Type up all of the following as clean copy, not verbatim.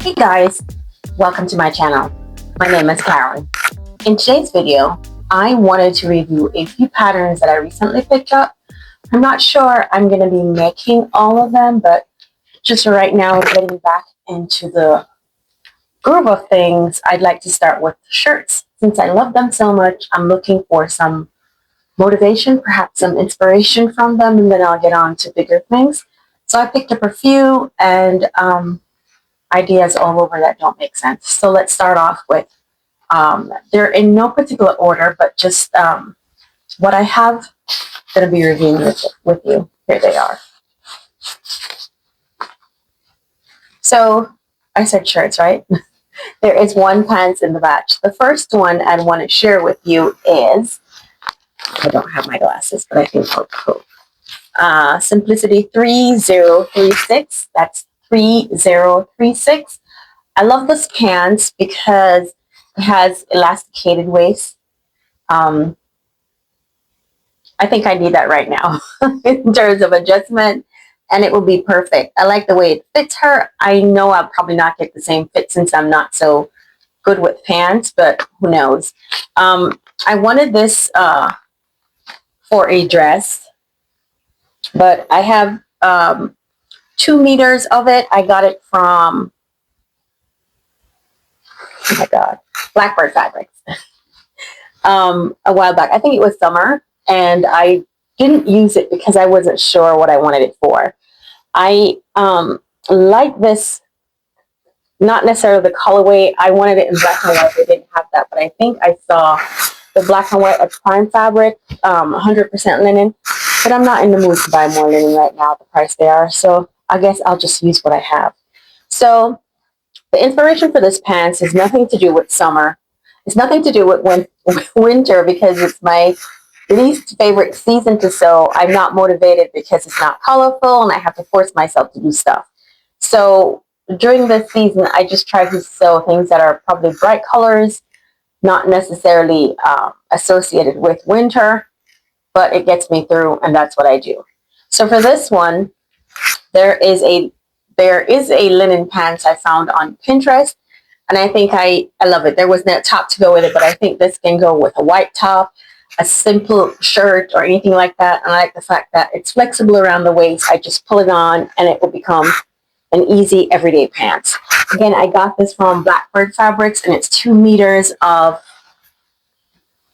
Hey guys, welcome to my channel. My name is Karen. In today's video, I wanted to review a few patterns that I recently picked up. I'm not sure I'm going to be making all of them, but just right now, getting back into the groove of things, I'd like to start with shirts. Since I love them so much, I'm looking for some motivation, perhaps some inspiration from them, and then I'll get on to bigger things. So I picked up a few and ideas all over that don't make sense. So let's start off with, they're in no particular order, but just what I have going to be reviewing with you. Here they are. So I said shirts, right? There is one pants in the batch. The first one I want to share with you is, I don't have my glasses, but I think I'll cool. Simplicity 3036. That's 3036. I love this pants because it has elasticated waist. I think I need that right now in terms of adjustment, and it will be perfect. I like the way it fits her. I know I'll probably not get the same fit since I'm not so good with pants, but who knows. I wanted this for a dress, but I have 2 meters of it. I got it from, oh my God, Blackbird Fabrics a while back. I think it was summer, and I didn't use it because I wasn't sure what I wanted it for. I like this, not necessarily the colorway. I wanted it in black and white. They didn't have that, but I think I saw the black and white of prime fabric, 100% linen, but I'm not in the mood to buy more linen right now at the price they are, so I guess I'll just use what I have. So the inspiration for this pants has nothing to do with summer. It's nothing to do with winter because it's my least favorite season to sew. I'm not motivated because it's not colorful and I have to force myself to do stuff. So during this season, I just try to sew things that are probably bright colors, not necessarily associated with winter, but it gets me through, and that's what I do. So for this one, there is a linen pants I found on Pinterest, and I think I love it. There was no top to go with it, but I think this can go with a white top, a simple shirt, or anything like that. And I like the fact that it's flexible around the waist. I just pull it on, and it will become an easy everyday pants. Again, I got this from Blackbird Fabrics, and it's 2 meters of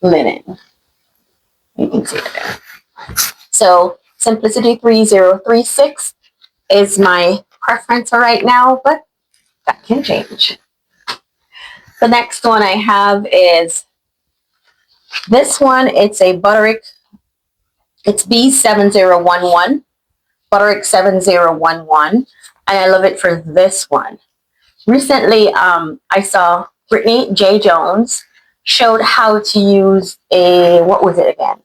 linen. You can see it there. So Simplicity 3036 is my preference for right now, but that can change. The next one I have is this one. It's a Butterick. It's B7011. Butterick 7011. And I love it for this one. Recently, I saw Brittany J. Jones showed how to use a, what was it again?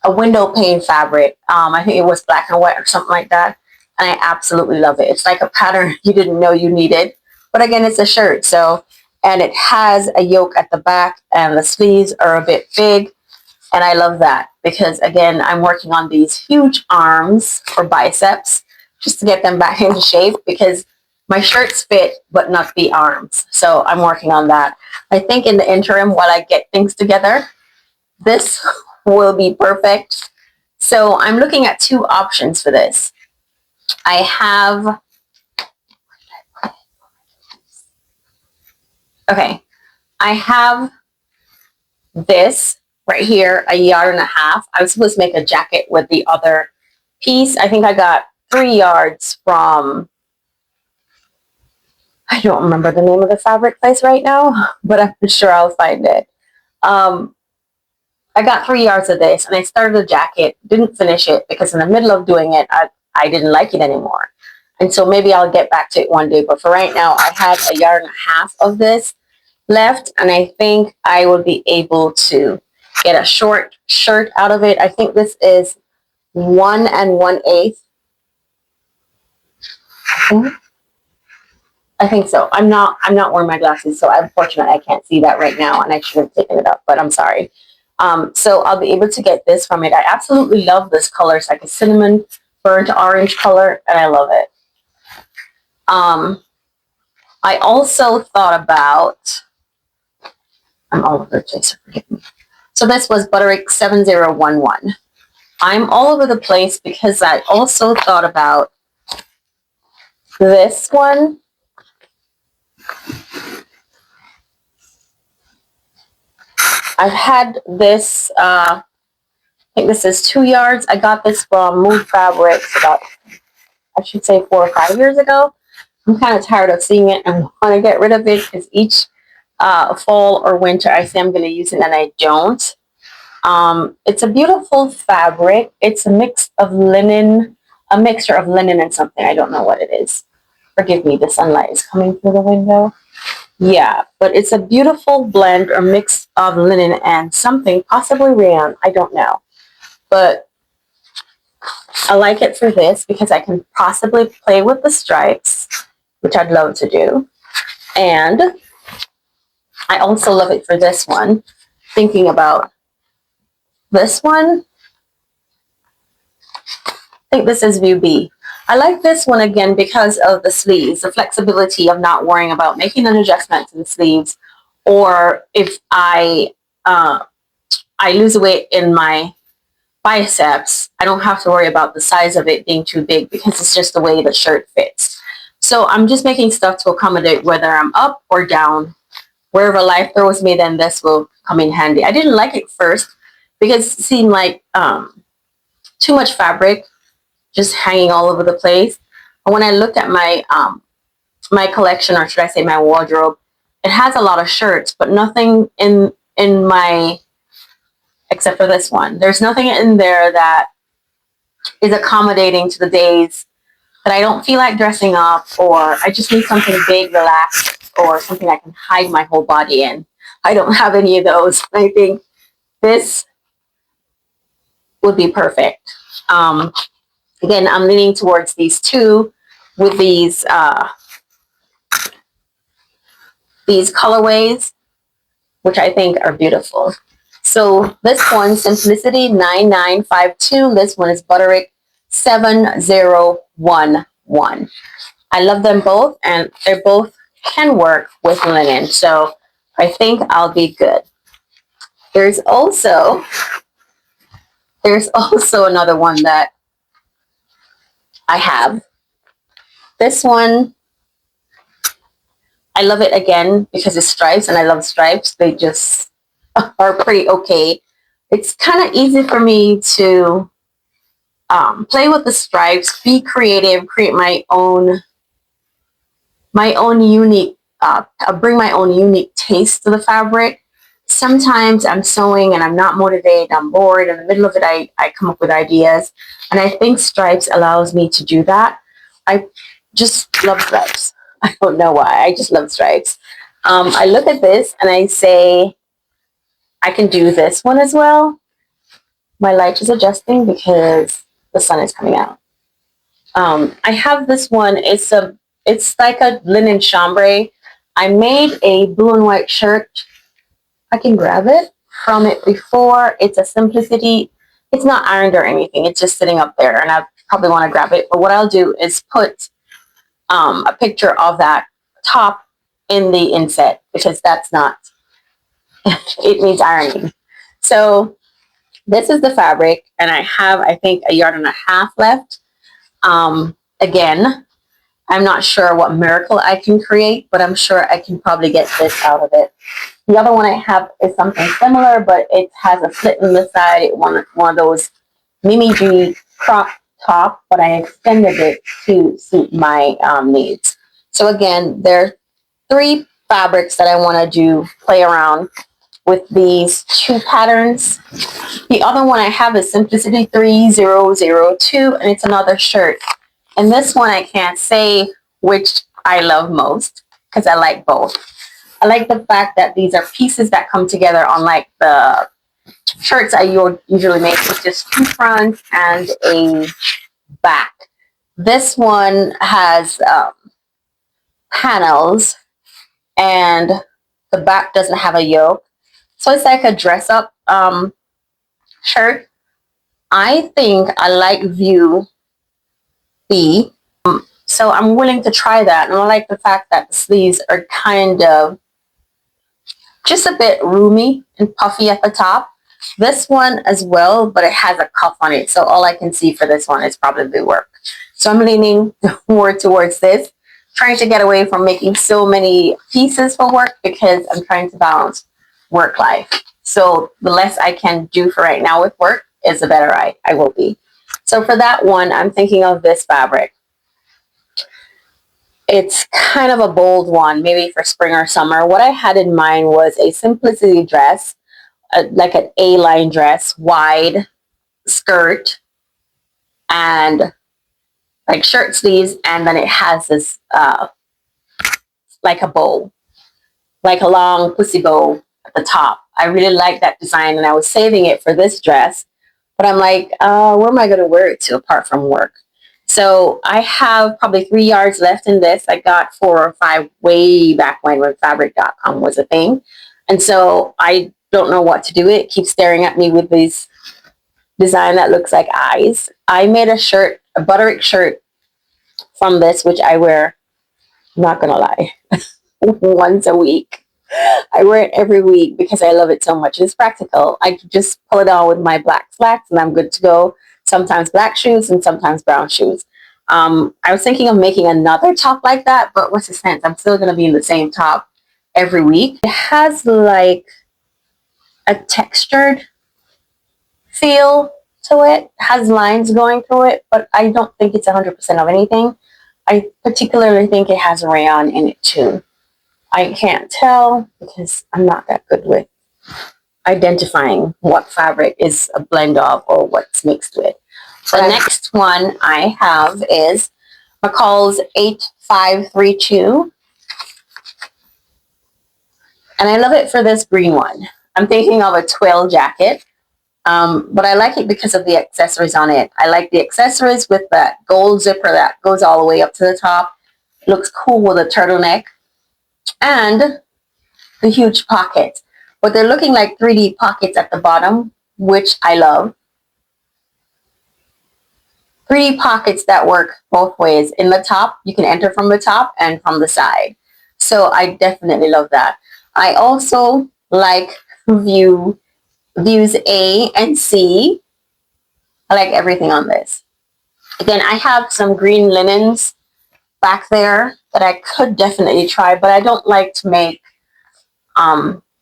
A window pane fabric. I think it was black and white or something like that. And I absolutely love it. It's like a pattern you didn't know you needed. But again, it's a shirt. So, and it has a yoke at the back and the sleeves are a bit big. And I love that because, again, I'm working on these huge arms for biceps just to get them back into shape because my shirts fit, but not the arms. So I'm working on that. I think in the interim, while I get things together, this will be perfect. So I'm looking at 2 options for this. I have, okay, I have this right here, a yard and a half. I was supposed to make a jacket with the other piece. I think I got 3 yards from, I don't remember the name of the fabric place right now, but I'm sure I'll find it. I got 3 yards of this, and I started a jacket, didn't finish it because in the middle of doing it, I didn't like it anymore. And so maybe I'll get back to it one day. But for right now, I have a yard and a half of this left, and I think I will be able to get a short shirt out of it. I think this is 1 1/8. I think so. I'm not wearing my glasses, so I'm fortunate I can't see that right now, and I should have taken it up, but I'm sorry. So I'll be able to get this from it. I absolutely love this color. It's like a cinnamon burnt orange color, and I love it. I also thought about, I'm all over the place, so forgive me. So this was Bodice 7011. I'm all over the place because I also thought about this one. I've had this, I think this is 2 yards. I got this from Move Fabrics about, I should say 4 or 5 years ago. I'm kind of tired of seeing it and want to get rid of it because each fall or winter I say I'm going to use it and I don't. It's a beautiful fabric. It's a mix of linen, a mixture of linen and something. I don't know what it is. Forgive me, the sunlight is coming through the window. Yeah, but it's a beautiful blend or mix of linen and something, possibly rayon. I don't know. But I like it for this because I can possibly play with the stripes, which I'd love to do. And I also love it for this one. Thinking about this one, I think this is View B. I like this one again because of the sleeves, the flexibility of not worrying about making an adjustment to the sleeves, or if I lose weight in my biceps, I don't have to worry about the size of it being too big because it's just the way the shirt fits. So I'm just making stuff to accommodate whether I'm up or down. Wherever life throws me, then this will come in handy. I didn't like it first because it seemed like too much fabric just hanging all over the place. And when I looked at my my collection, or should I say my wardrobe, it has a lot of shirts, but nothing in my, except for this one. There's nothing in there that is accommodating to the days that I don't feel like dressing up, or I just need something big, relaxed, or something I can hide my whole body in. I don't have any of those. I think this would be perfect. Again, I'm leaning towards these two with these colorways, which I think are beautiful. So this one, Simplicity 9952. This one is Bodice 7011. I love them both, and they both can work with linen. So I think I'll be good. There's also another one that I have. This one, I love it again because it's stripes, and I love stripes. They just are pretty okay. It's kind of easy for me to play with the stripes, be creative, create my own unique, bring my own unique taste to the fabric. Sometimes I'm sewing and I'm not motivated, I'm bored. In the middle of it, I come up with ideas. And I think stripes allows me to do that. I just love stripes. I don't know why. I just love stripes. I look at this and I say, I can do this one as well. My light is adjusting because the sun is coming out. I have this one. It's like a linen chambray. I made a blue and white shirt. I can grab it from it before. It's a Simplicity. It's not ironed or anything. It's just sitting up there, and I probably want to grab it. But what I'll do is put a picture of that top in the inset because that's not, it needs ironing. So this is the fabric, and I have, I think, 1.5 yards left. Again, I'm not sure what miracle I can create, but I'm sure I can probably get this out of it. The other one I have is something similar, but it has a slit in the side. One of those Mimi G crop top, but I extended it to suit my needs. So again, there are 3 fabrics that I want to do, play around with these 2 patterns. The other one I have is Simplicity 3002, and it's another shirt. And this one I can't say which I love most because I like both. I like the fact that these are pieces that come together, unlike the shirts I usually make with just 2 fronts and a back. This one has panels, and the back doesn't have a yoke. So it's like a dress-up shirt. I think I like View B. So I'm willing to try that. And I like the fact that the sleeves are kind of just a bit roomy and puffy at the top. This one as well, but it has a cuff on it. So all I can see for this one is probably work. So I'm leaning more towards this, trying to get away from making so many pieces for work because I'm trying to balance work life. So the less I can do for right now with work is the better I will be. So for that one, I'm thinking of this fabric. It's kind of a bold one, maybe for spring or summer. What I had in mind was a simplicity dress, like an A-line dress, wide skirt, and like shirt sleeves, and then it has this like a bow, like a long pussy bow at the top. I really like that design, and I was saving it for this dress, but I'm like, where am I going to wear it to apart from work? So I have probably 3 yards left in this. I got 4 or 5 way back when fabric.com was a thing. And so I don't know what to do. It keeps staring at me with this design that looks like eyes. I made a shirt, a butterick shirt from this, which I wear, I'm not going to lie, once a week. I wear it every week because I love it so much. It's practical. I can just pull it on with my black slacks and I'm good to go. Sometimes black shoes and sometimes brown shoes. I was thinking of making another top like that, but what's the sense? I'm still going to be in the same top every week. It has like a textured feel to it. It has lines going through it, but I don't think it's 100% of anything. I particularly think it has rayon in it too. I can't tell because I'm not that good with identifying what fabric is a blend of or what's mixed with. The next one I have is McCall's 8532. And I love it for this green one. I'm thinking of a twill jacket, but I like it because of the accessories on it. I like the accessories with that gold zipper that goes all the way up to the top. It looks cool with a turtleneck. And the huge pockets. But they're looking like 3D pockets at the bottom, which I love. 3D pockets that work both ways. In the top, you can enter from the top and from the side. So I definitely love that. I also like views A and C. I like everything on this. Again, I have some green linens back there that I could definitely try, but I don't like to make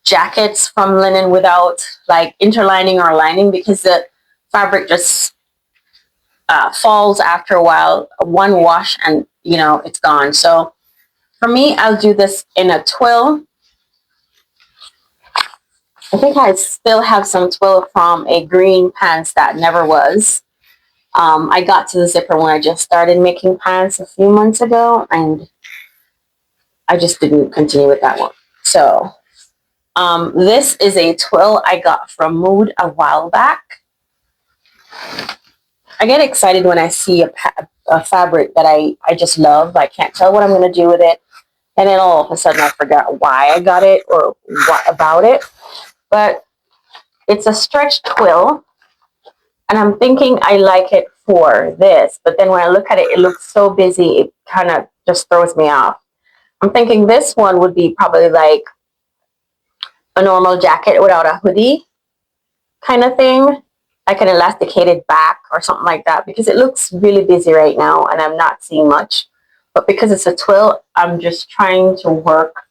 jackets from linen without like interlining or lining because the fabric just falls after a while. One wash and it's gone. So for me, I'll do this in a twill. I think I still have some twill from a green pants that never was. I got to the zipper when I just started making pants a few months ago, and I just didn't continue with that one. So this is a twill I got from Mood a while back. I get excited when I see a fabric that I just love. I can't tell what I'm going to do with it. And then all of a sudden I forgot why I got it or what about it. But it's a stretch twill. And I'm thinking I like it for this. But then when I look at it, it looks so busy. It kind of just throws me off. I'm thinking this one would be probably like a normal jacket without a hoodie kind of thing. Like an elasticated back or something like that, because it looks really busy right now and I'm not seeing much. But because it's a twill, I'm just trying to work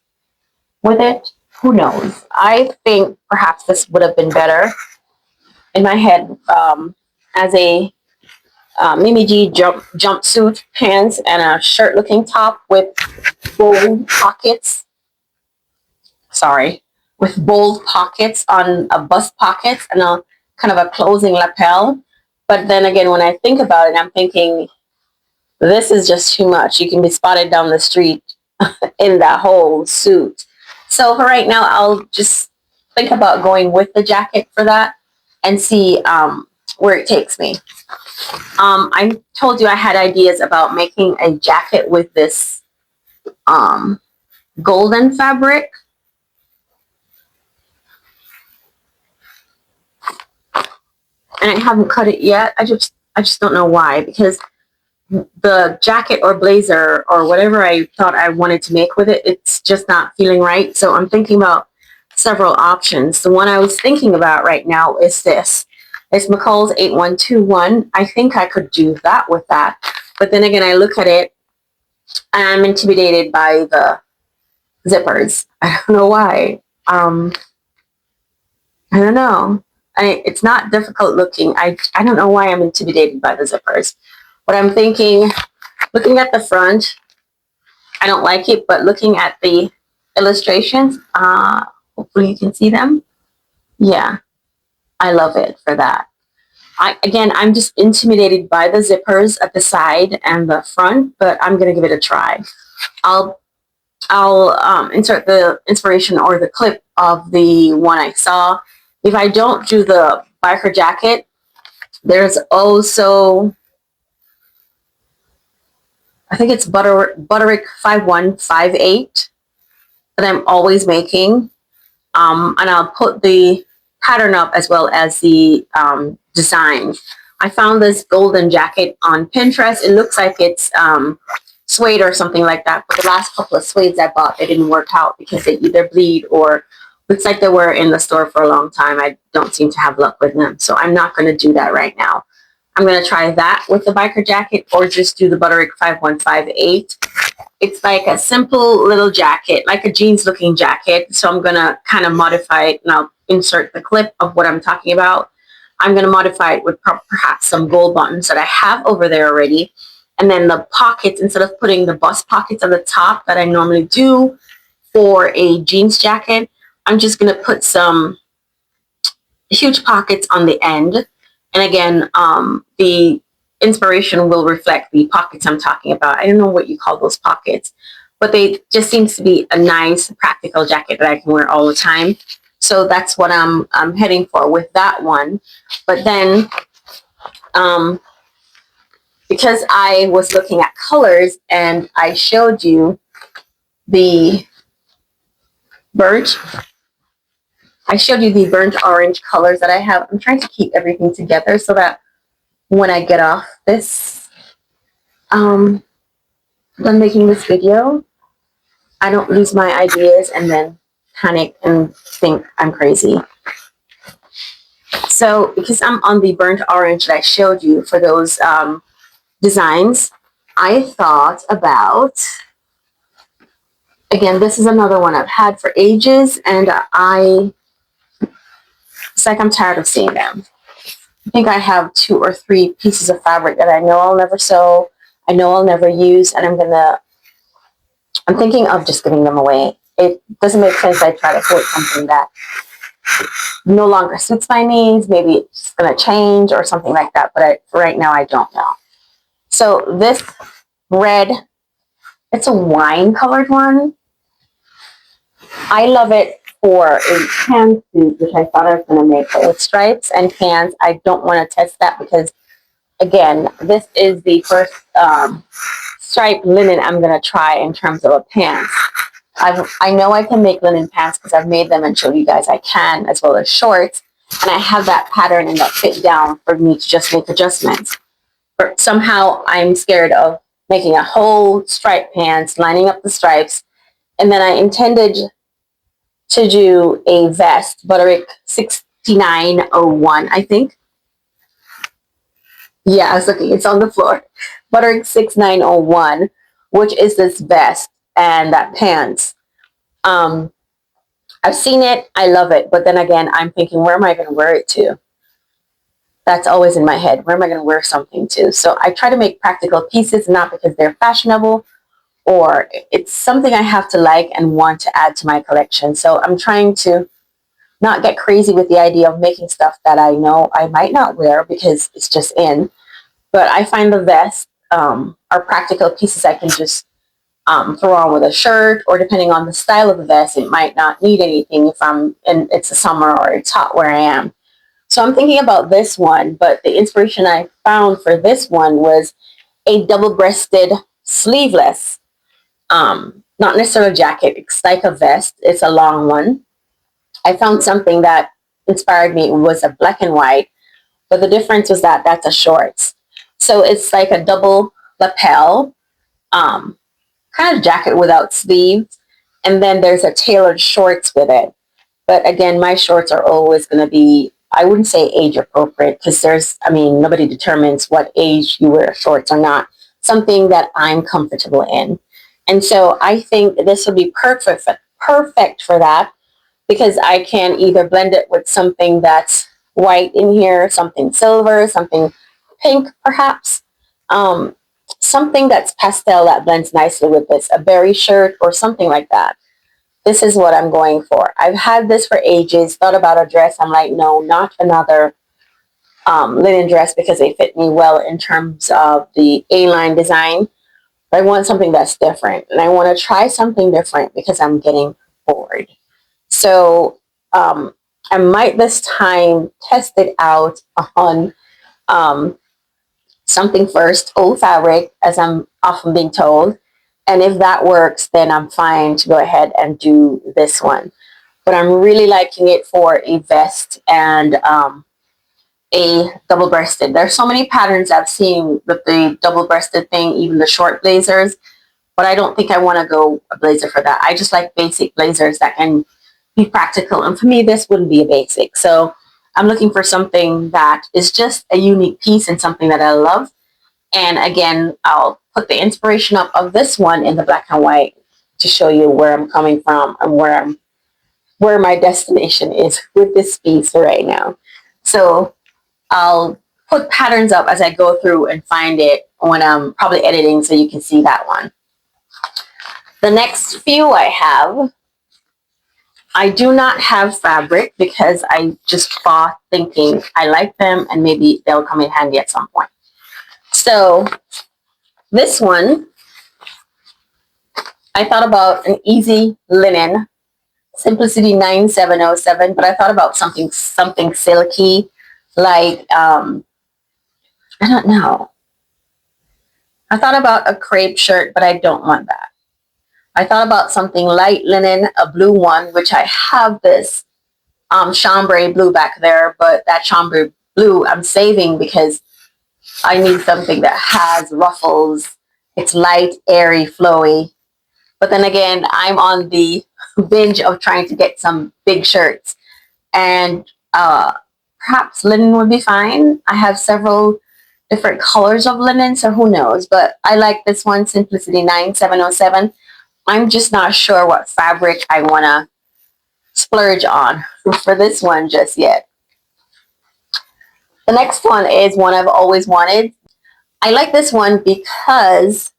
with it. Who knows? I think perhaps this would have been better in my head as a Mimi G jumpsuit pants and a shirt looking top with bold pockets. Sorry, with bold pockets on a bust pockets and a kind of a closing lapel. But then again, when I think about it, I'm thinking this is just too much. You can be spotted down the street in that whole suit. So for right now, I'll just think about going with the jacket for that and see where it takes me. I told you I had ideas about making a jacket with this golden fabric. And I haven't cut it yet. I just don't know why, because the jacket or blazer or whatever I thought I wanted to make with it, it's just not feeling right. So I'm thinking about several options. The one I was thinking about right now is this. It's McCall's 8121. I think I could do that with that. But then again, I look at it and I'm intimidated by the zippers. I don't know why. I don't know. It's not difficult looking. I don't know why I'm intimidated by the zippers. But I'm thinking, looking at the front, I don't like it, but looking at the illustrations, hopefully you can see them. Yeah, I love it for that. I'm just intimidated by the zippers at the side and the front, but I'm gonna give it a try. I'll insert the inspiration or the clip of the one I saw. If I don't do the biker jacket, there's also, I think it's Butterick 5158 that I'm always making. And I'll put the pattern up as well as the design. I found this golden jacket on Pinterest. It looks like it's suede or something like that. But the last couple of suedes I bought, they didn't work out because they either bleed or looks like they were in the store for a long time. I don't seem to have luck with them. So I'm not going to do that right now. I'm going to try that with the biker jacket or just do the Butterick 5158. It's like a simple little jacket, like a jeans looking jacket. So I'm going to kind of modify it, and I'll insert the clip of what I'm talking about. I'm going to modify it with perhaps some gold buttons that I have over there already. And then the pockets, instead of putting the bust pockets on the top that I normally do for a jeans jacket, I'm just going to put some huge pockets on the end. And again, the inspiration will reflect the pockets I'm talking about. I don't know what you call those pockets, but they just seems to be a nice practical jacket that I can wear all the time. So that's what I'm heading for with that one. But then, because I was looking at colors and I showed you the burnt orange colors that I have. I'm trying to keep everything together so that when I get off this, done making this video, I don't lose my ideas and then panic and think I'm crazy. So because I'm on the burnt orange that I showed you for those designs, I thought about, again, this is another one I've had for ages, and it's like I'm tired of seeing them. I think I have 2 or 3 pieces of fabric that I know I'll never sew, I know I'll never use, and I'm thinking of just giving them away. It doesn't make sense I try to quote something that no longer suits my needs. Maybe it's going to change or something like that, but right now I don't know. So this red, it's a wine colored one. I love it for a pantsuit, which I thought I was going to make, but with stripes and pants. I don't want to test that because, again, this is the first striped linen I'm going to try in terms of a pants. I know I can make linen pants because I've made them and showed you guys I can, as well as shorts. And I have that pattern and that fit down for me to just make adjustments. But somehow I'm scared of making a whole striped pants, lining up the stripes. And then I intended to do a vest, Butterick 6901, I think. Yeah, I was looking, it's on the floor. Butterick 6901, which is this vest and that pants. I've seen it, I love it, but then again, I'm thinking, where am I going to wear it to? That's always in my head. Where am I going to wear something to? So I try to make practical pieces, not because they're fashionable or it's something I have to like and want to add to my collection. So I'm trying to not get crazy with the idea of making stuff that I know I might not wear because it's just in. But I find the vests are practical pieces I can just throw on with a shirt, or depending on the style of the vest, it might not need anything if it's the summer or it's hot where I am. So I'm thinking about this one, but the inspiration I found for this one was a double-breasted sleeveless, not necessarily a jacket, it's like a vest, it's a long one. I found something that inspired me. It was a black and white, but the difference was that that's a shorts. So it's like a double lapel, kind of jacket without sleeves, and then there's a tailored shorts with it. But again, my shorts are always going to be, I wouldn't say age appropriate, because nobody determines what age you wear shorts or not. Something that I'm comfortable in. And so I think this would be perfect for that, because I can either blend it with something that's white in here, something silver, something pink perhaps, something that's pastel that blends nicely with this, a berry shirt or something like that. This is what I'm going for. I've had this for ages, thought about a dress. I'm like, no, not another linen dress, because they fit me well in terms of the A-line design. But I want something that's different, and I want to try something different because I'm getting bored. So I might this time test it out on something first, old fabric, as I'm often being told. And if that works, then I'm fine to go ahead and do this one. But I'm really liking it for a vest and a double-breasted. There's so many patterns I've seen with the double-breasted thing, even the short blazers. But I don't think I want to go a blazer for that. I just like basic blazers that can be practical. And for me, this wouldn't be a basic. So I'm looking for something that is just a unique piece and something that I love. And again, I'll put the inspiration up of this one in the black and white to show you where I'm coming from and where my destination is with this piece right now. So I'll put patterns up as I go through and find it when I'm probably editing, so you can see that one. The next few I do not have fabric because I just bought thinking I like them and maybe they'll come in handy at some point. So this one, I thought about an easy linen, Simplicity 9707, but I thought about something silky, like, I don't know. I thought about a crepe shirt, but I don't want that. I thought about something light linen, a blue one, which I have this chambray blue back there, but that chambray blue I'm saving because I need something that has ruffles. It's light, airy, flowy. But then again, I'm on the binge of trying to get some big shirts. And perhaps linen would be fine. I have several different colors of linen, so who knows. But I like this one, Simplicity 9707. I'm just not sure what fabric I want to splurge on for this one just yet. The next one is one I've always wanted. I like this one because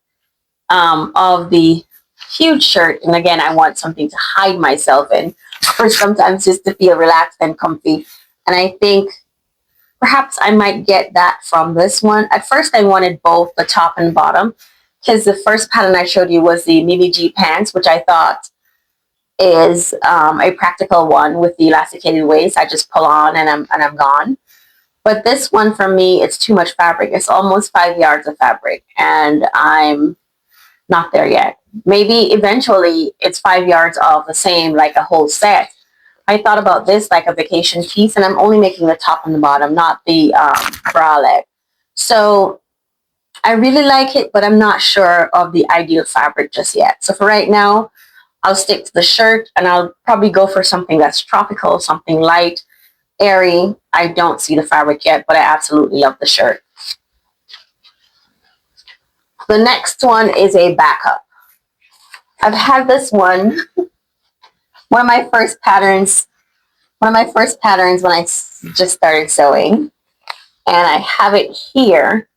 of the huge shirt. And again, I want something to hide myself in, or sometimes just to feel relaxed and comfy. And I think perhaps I might get that from this one. At first, I wanted both the top and bottom, because the first pattern I showed you was the mini G pants, which I thought is a practical one with the elasticated waist. I just pull on and I'm gone. But this one for me, it's too much fabric. It's almost 5 yards of fabric, and I'm not there yet. Maybe eventually it's 5 yards of the same, like a whole set. I thought about this like a vacation piece, and I'm only making the top and the bottom, not the bralette. So I really like it, but I'm not sure of the ideal fabric just yet. So for right now, I'll stick to the shirt, and I'll probably go for something that's tropical, something light, airy. I don't see the fabric yet, but I absolutely love the shirt. The next one is a backup. I've had this one, one of my first patterns when I just started sewing, and I have it here.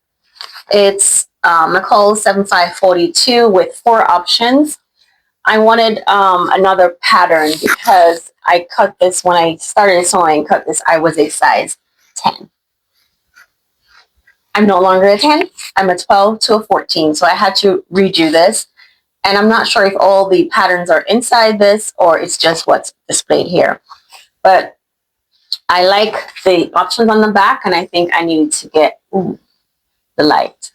It's Nicole 7542 with 4 options. I wanted another pattern because I cut this when I started sewing. I was a size 10. I'm no longer a 10. I'm a 12 to a 14. So I had to redo this. And I'm not sure if all the patterns are inside this or it's just what's displayed here. But I like the options on the back, and I think I needed to get the light.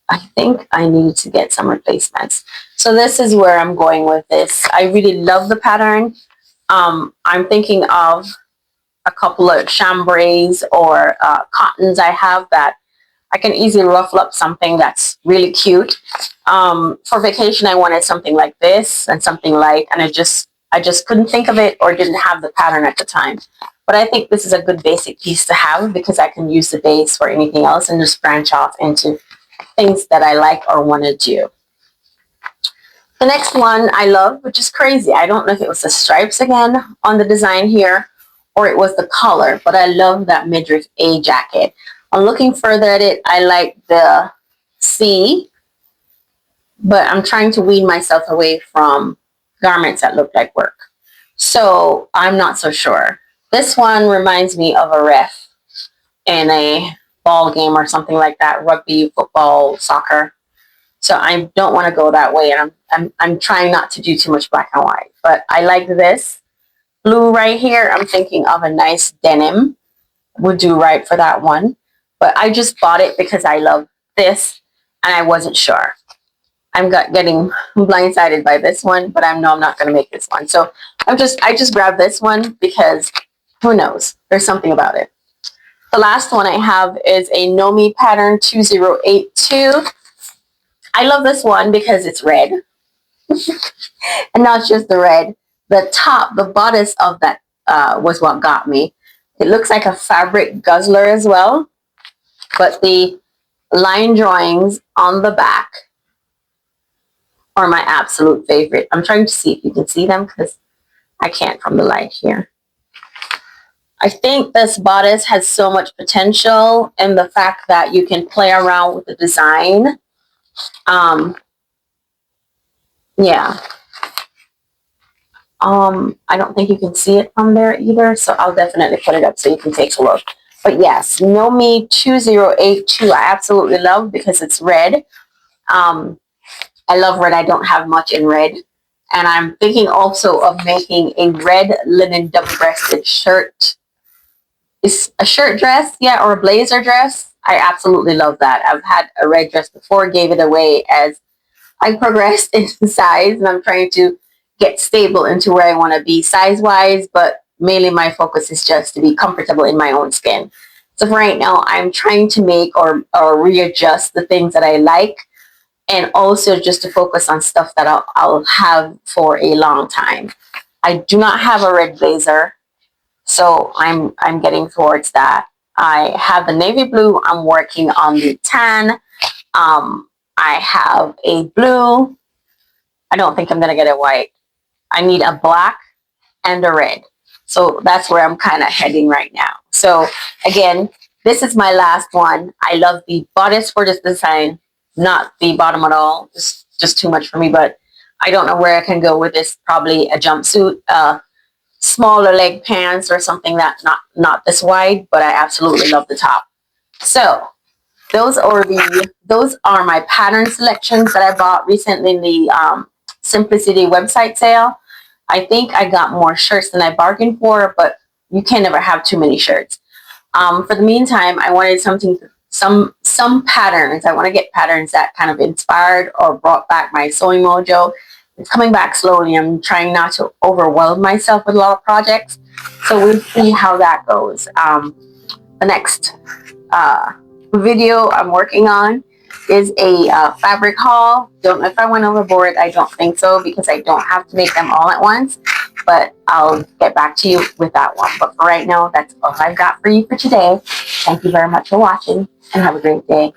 I think I need to get some replacements. So this is where I'm going with this. I really love the pattern. I'm thinking of a couple of chambrays or cottons I have that I can easily ruffle up something that's really cute. For vacation, I wanted something like this and something light, and I just couldn't think of it or didn't have the pattern at the time. But I think this is a good basic piece to have because I can use the base for anything else and just branch off into things that I like or want to do. The next one I love, which is crazy. I don't know if it was the stripes again on the design here or it was the color, but I love that midriff A jacket. I'm looking further at it. I like the C, but I'm trying to wean myself away from garments that look like work. So I'm not so sure. This one reminds me of a ref in a ball game or something like that, rugby, football, soccer. So I don't want to go that way, and I'm trying not to do too much black and white. But I like this blue right here. I'm thinking of a nice denim would do right for that one. But I just bought it because I love this, and I wasn't sure. I'm getting blindsided by this one, but I know I'm not going to make this one. So I just grabbed this one because who knows? There's something about it. The last one I have is a Nomi pattern 2082. I love this one because it's red. And not just the red. The top, the bodice of that was what got me. It looks like a fabric guzzler as well. But the line drawings on the back are my absolute favorite. I'm trying to see if you can see them because I can't from the light here. I think this bodice has so much potential in the fact that you can play around with the design. Yeah. I don't think you can see it from there either, so I'll definitely put it up so you can take a look. But yes, Nomi 2082 I absolutely love because it's red. I love red. I don't have much in red. And I'm thinking also of making a red linen double-breasted shirt. It's a shirt dress, yeah, or a blazer dress. I absolutely love that. I've had a red dress before, gave it away as I progressed in size, and I'm trying to get stable into where I want to be size-wise, but mainly my focus is just to be comfortable in my own skin. So for right now, I'm trying to make or readjust the things that I like, and also just to focus on stuff that I'll have for a long time. I do not have a red blazer, so I'm getting towards that. I have the navy blue. I'm working on the tan. I have a blue. I don't think I'm going to get a white. I need a black and a red. So that's where I'm kind of heading right now. So again, this is my last one. I love the bodice for this design, not the bottom at all. It's just too much for me, but I don't know where I can go with this. Probably a jumpsuit, smaller leg pants or something that's not this wide, but I absolutely love the top. So those are my pattern selections that I bought recently in the Simplicity website sale. I think I got more shirts than I bargained for, but you can never have too many shirts. For the meantime, I wanted some patterns. I want to get patterns that kind of inspired or brought back my sewing mojo. It's coming back slowly. I'm trying not to overwhelm myself with a lot of projects. So we'll see how that goes. The next video I'm working on is a fabric haul. Don't know if I went overboard. I don't think so because I don't have to make them all at once. But I'll get back to you with that one. But for right now, that's all I've got for you for today. Thank you very much for watching and have a great day.